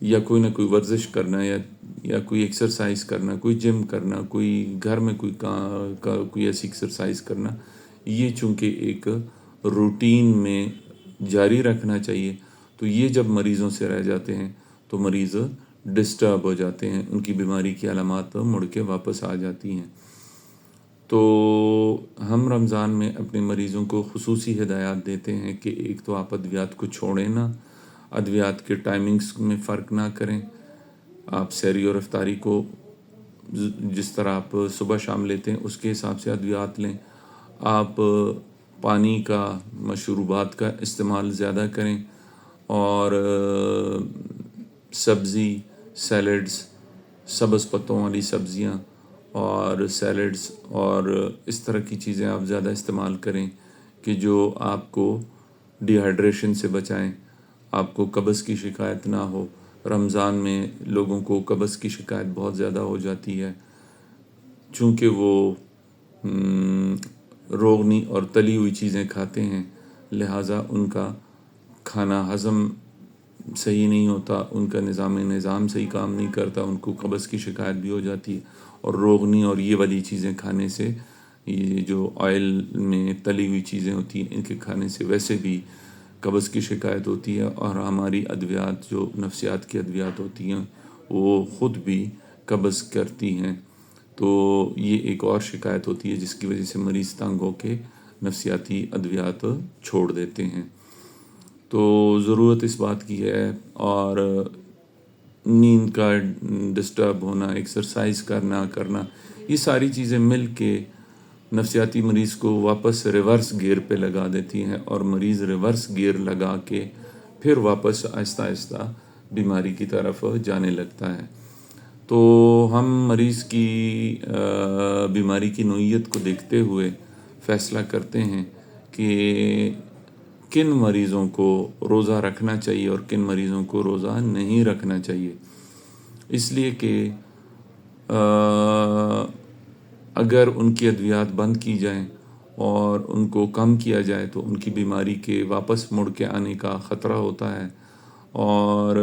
یا کوئی نہ کوئی ورزش کرنا یا کوئی ایکسرسائز کرنا، کوئی جم کرنا، کوئی گھر میں کوئی ایسی ایکسرسائز کرنا، یہ چونکہ ایک روٹین میں جاری رکھنا چاہیے. تو یہ جب مریضوں سے رہ جاتے ہیں تو مریض ڈسٹرب ہو جاتے ہیں، ان کی بیماری کی علامات مڑ کے واپس آ جاتی ہیں. تو ہم رمضان میں اپنے مریضوں کو خصوصی ہدایات دیتے ہیں کہ ایک تو آپ ادویات کو چھوڑیں نہ، ادویات کے ٹائمنگز میں فرق نہ کریں. آپ سحری اور افطاری کو جس طرح آپ صبح شام لیتے ہیں اس کے حساب سے ادویات لیں. آپ پانی کا، مشروبات کا استعمال زیادہ کریں، اور سبزی، سیلڈز، سبز پتوں والی سبزیاں اور سیلڈز اور اس طرح کی چیزیں آپ زیادہ استعمال کریں کہ جو آپ کو ڈی ہائیڈریشن سے بچائیں، آپ کو قبض کی شکایت نہ ہو. رمضان میں لوگوں کو قبض کی شکایت بہت زیادہ ہو جاتی ہے، چونکہ وہ روغنی اور تلی ہوئی چیزیں کھاتے ہیں، لہٰذا ان کا کھانا ہضم صحیح نہیں ہوتا، ان کا نظام صحیح کام نہیں کرتا، ان کو قبض کی شکایت بھی ہو جاتی ہے. اور روغنی اور یہ والی چیزیں کھانے سے، یہ جو آئل میں تلی ہوئی چیزیں ہوتی ہیں ان کے کھانے سے ویسے بھی قبض کی شکایت ہوتی ہے. اور ہماری ادویات جو نفسیات کی ادویات ہوتی ہیں وہ خود بھی قبض کرتی ہیں. تو یہ ایک اور شکایت ہوتی ہے جس کی وجہ سے مریض تنگ ہو کے نفسیاتی ادویات چھوڑ دیتے ہیں. تو ضرورت اس بات کی ہے، اور نیند کا ڈسٹرب ہونا، ایکسرسائز کرنا، یہ ساری چیزیں مل کے نفسیاتی مریض کو واپس ریورس گیئر پہ لگا دیتی ہیں، اور مریض ریورس گیئر لگا کے پھر واپس آہستہ آہستہ بیماری کی طرف جانے لگتا ہے. تو ہم مریض کی بیماری کی نوعیت کو دیکھتے ہوئے فیصلہ کرتے ہیں کہ کن مریضوں کو روزہ رکھنا چاہیے اور کن مریضوں کو روزہ نہیں رکھنا چاہیے. اس لیے کہ اگر ان کی ادویات بند کی جائیں اور ان کو کم کیا جائے تو ان کی بیماری کے واپس مڑ کے آنے کا خطرہ ہوتا ہے. اور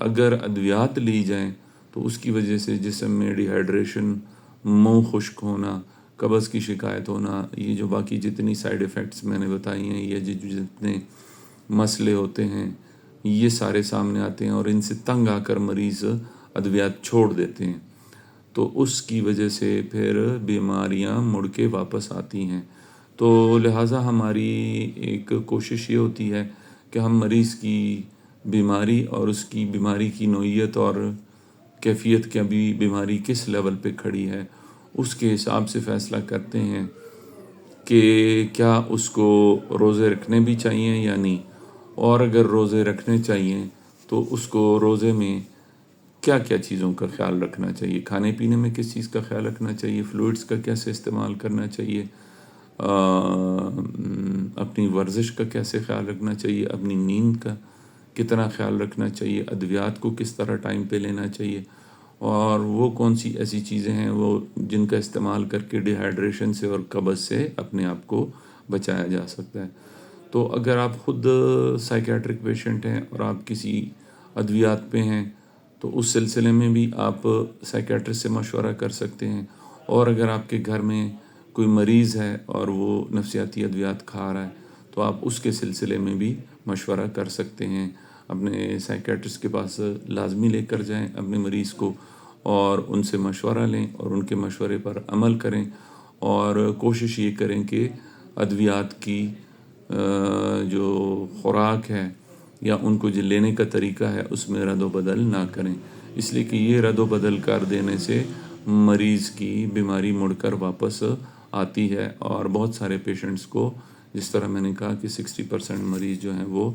اگر ادویات لی جائیں تو اس کی وجہ سے جسم میں ڈی ہائیڈریشن، منہ خشک ہونا، قبض کی شکایت ہونا، یہ جو باقی جتنی سائیڈ ایفیکٹس میں نے بتائی ہیں، یہ جتنے مسئلے ہوتے ہیں یہ سارے سامنے آتے ہیں، اور ان سے تنگ آ کر مریض ادویات چھوڑ دیتے ہیں. تو اس کی وجہ سے پھر بیماریاں مڑ کے واپس آتی ہیں. تو لہٰذا ہماری ایک کوشش یہ ہوتی ہے کہ ہم مریض کی بیماری اور اس کی بیماری کی نوعیت اور کیفیت کے ابھی بیماری کس لیول پہ کھڑی ہے اس کے حساب سے فیصلہ کرتے ہیں کہ کیا اس کو روزے رکھنے بھی چاہیے یا نہیں. اور اگر روزے رکھنے چاہیے تو اس کو روزے میں کیا کیا چیزوں کا خیال رکھنا چاہیے، کھانے پینے میں کس چیز کا خیال رکھنا چاہیے، فلوئڈز کا کیسے استعمال کرنا چاہیے، اپنی ورزش کا کیسے خیال رکھنا چاہیے، اپنی نیند کا کتنا خیال رکھنا چاہیے، ادویات کو کس طرح ٹائم پہ لینا چاہیے، اور وہ کون سی ایسی چیزیں ہیں وہ جن کا استعمال کر کے ڈی ہائیڈریشن سے اور قبض سے اپنے آپ کو بچایا جا سکتا ہے. تو اگر آپ خود سائیکیٹرک پیشنٹ ہیں اور آپ کسی ادویات پہ ہیں تو اس سلسلے میں بھی آپ سائیکیٹرسٹ سے مشورہ کر سکتے ہیں. اور اگر آپ کے گھر میں کوئی مریض ہے اور وہ نفسیاتی ادویات کھا رہا ہے تو آپ اس کے سلسلے میں بھی مشورہ کر سکتے ہیں. اپنے سائیکیٹرسٹ کے پاس لازمی لے کر جائیں اپنے مریض کو، اور ان سے مشورہ لیں اور ان کے مشورے پر عمل کریں، اور کوشش یہ کریں کہ ادویات کی جو خوراک ہے یا ان کو جو لینے کا طریقہ ہے اس میں رد و بدل نہ کریں. اس لیے کہ یہ رد و بدل کر دینے سے مریض کی بیماری مڑ کر واپس آتی ہے. اور بہت سارے پیشنٹس کو، جس طرح میں نے کہا کہ 60% مریض جو ہیں وہ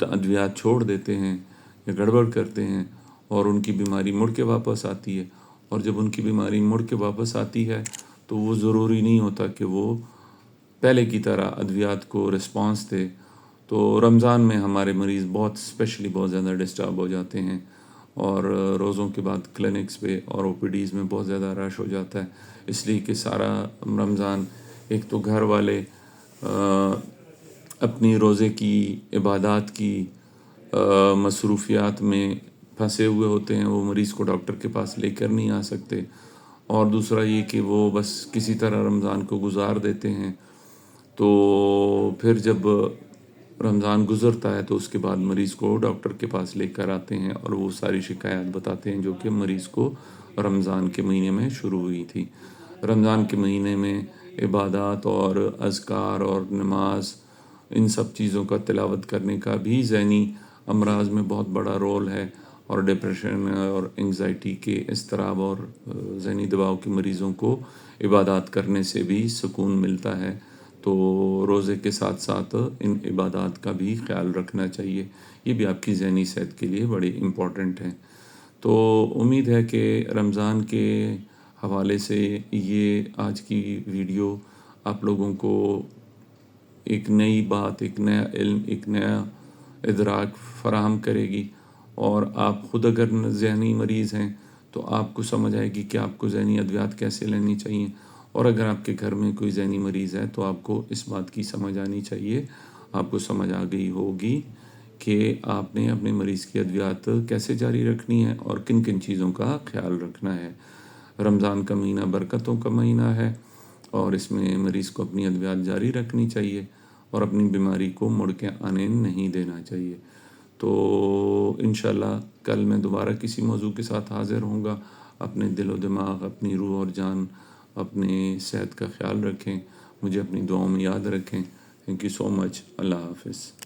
ادویات چھوڑ دیتے ہیں یا گڑبڑ کرتے ہیں اور ان کی بیماری مڑ کے واپس آتی ہے. اور جب ان کی بیماری مڑ کے واپس آتی ہے تو وہ ضروری نہیں ہوتا کہ وہ پہلے کی طرح ادویات کو رسپانس دے. تو رمضان میں ہمارے مریض اسپیشلی بہت زیادہ ڈسٹرب ہو جاتے ہیں، اور روزوں کے بعد کلینکس پہ اور او پی ڈیز میں بہت زیادہ رش ہو جاتا ہے. اس لیے کہ سارا رمضان ایک تو گھر والے اپنی روزے کی عبادات کی مصروفیات میں پھنسے ہوئے ہوتے ہیں، وہ مریض کو ڈاکٹر کے پاس لے کر نہیں آ سکتے، اور دوسرا یہ کہ وہ بس کسی طرح رمضان کو گزار دیتے ہیں، تو پھر جب رمضان گزرتا ہے تو اس کے بعد مریض کو ڈاکٹر کے پاس لے کر آتے ہیں اور وہ ساری شکایات بتاتے ہیں جو کہ مریض کو رمضان کے مہینے میں شروع ہوئی تھی۔ رمضان کے مہینے میں عبادات اور اذکار اور نماز، ان سب چیزوں کا تلاوت کرنے کا بھی ذہنی امراض میں بہت بڑا رول ہے، اور ڈپریشن اور انگزائٹی کے اضطراب اور ذہنی دباؤ کے مریضوں کو عبادات کرنے سے بھی سکون ملتا ہے۔ تو روزے کے ساتھ ساتھ ان عبادات کا بھی خیال رکھنا چاہیے، یہ بھی آپ کی ذہنی صحت کے لیے بڑی امپورٹنٹ ہیں۔ تو امید ہے کہ رمضان کے حوالے سے یہ آج کی ویڈیو آپ لوگوں کو ایک نئی بات، ایک نیا علم، ایک نیا ادراک فراہم کرے گی، اور آپ خود اگر ذہنی مریض ہیں تو آپ کو سمجھ آئے گی کہ آپ کو ذہنی ادویات کیسے لینی چاہیے، اور اگر آپ کے گھر میں کوئی ذہنی مریض ہے تو آپ کو اس بات کی سمجھ آنی چاہیے، آپ کو سمجھ آ گئی ہوگی کہ آپ نے اپنے مریض کی ادویات کیسے جاری رکھنی ہے اور کن کن چیزوں کا خیال رکھنا ہے۔ رمضان کا مہینہ برکتوں کا مہینہ ہے، اور اس میں مریض کو اپنی ادویات جاری رکھنی چاہیے اور اپنی بیماری کو مڑ کے آنے نہیں دینا چاہیے۔ تو انشاءاللہ کل میں دوبارہ کسی موضوع کے ساتھ حاضر ہوں گا۔ اپنے دل و دماغ، اپنی روح اور جان، اپنی صحت کا خیال رکھیں، مجھے اپنی دعاؤں میں یاد رکھیں۔ تھینک یو سو مچ۔ اللہ حافظ۔